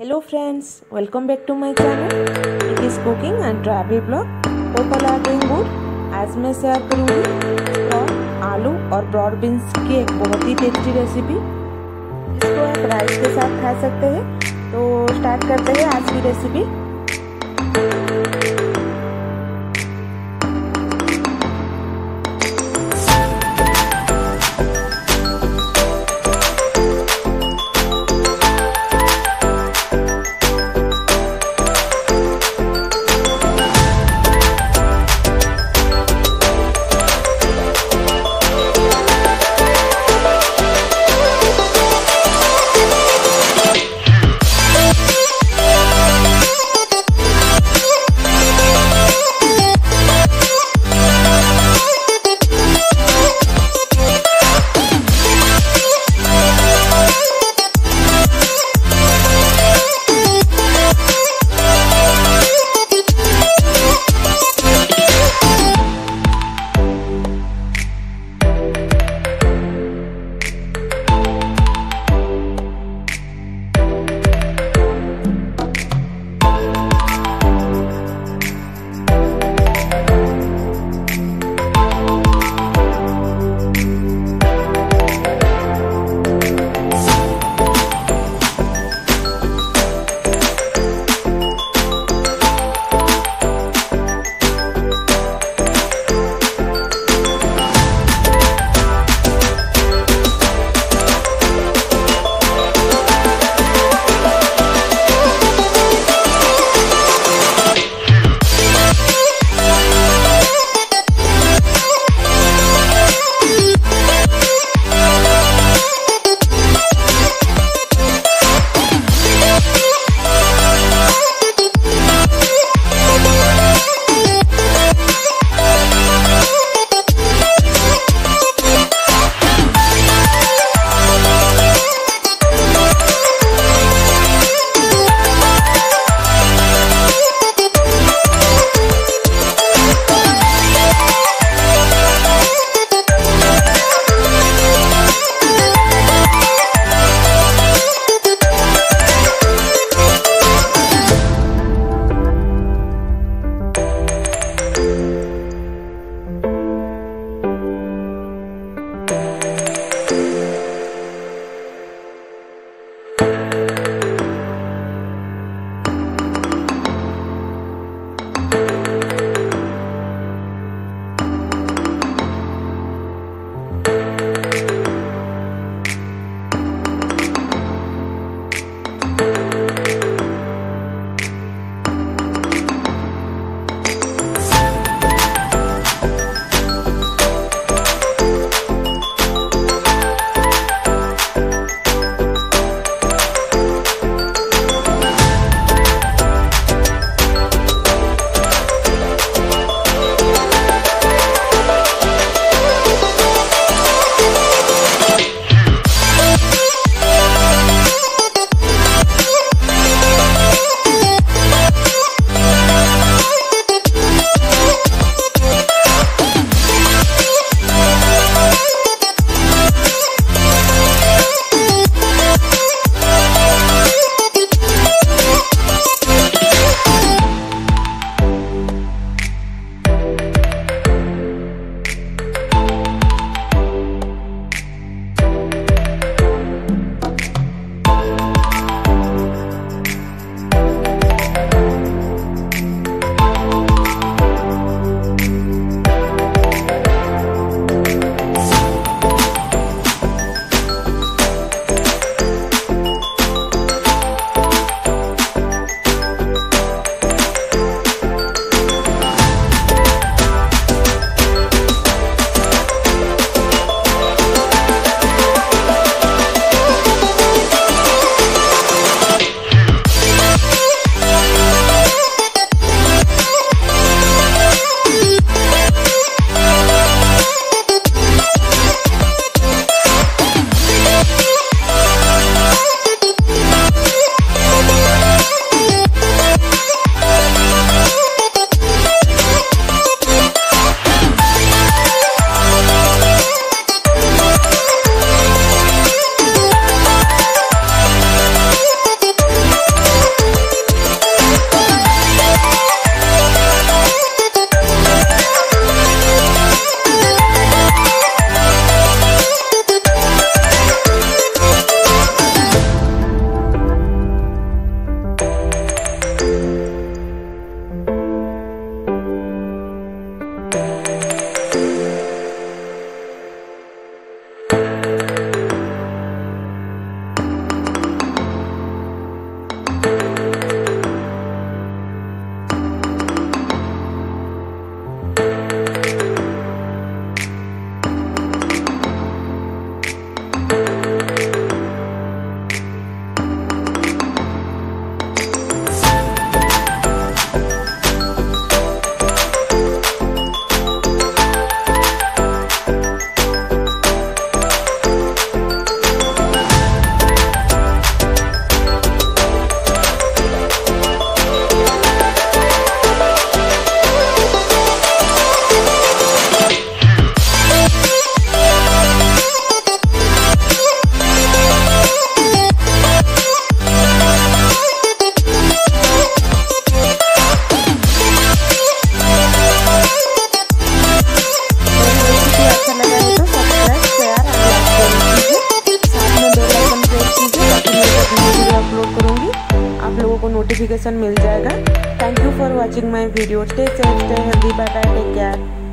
Hello friends, welcome back to my channel. It is cooking and travel vlog. Hope all are doing good. आज मैं share करूँगी prawn, आलू और broad beans की एक बहुत ही टेस्टी रेसिपी। इसको आप राइस के साथ खा सकते हैं। तो स्टार्ट करते हैं आज की रेसिपी। आप लोगों को नोटिफिकेशन मिल जाएगा। Thank you for watching my video. Stay safe, stay healthy, bye bye, take care.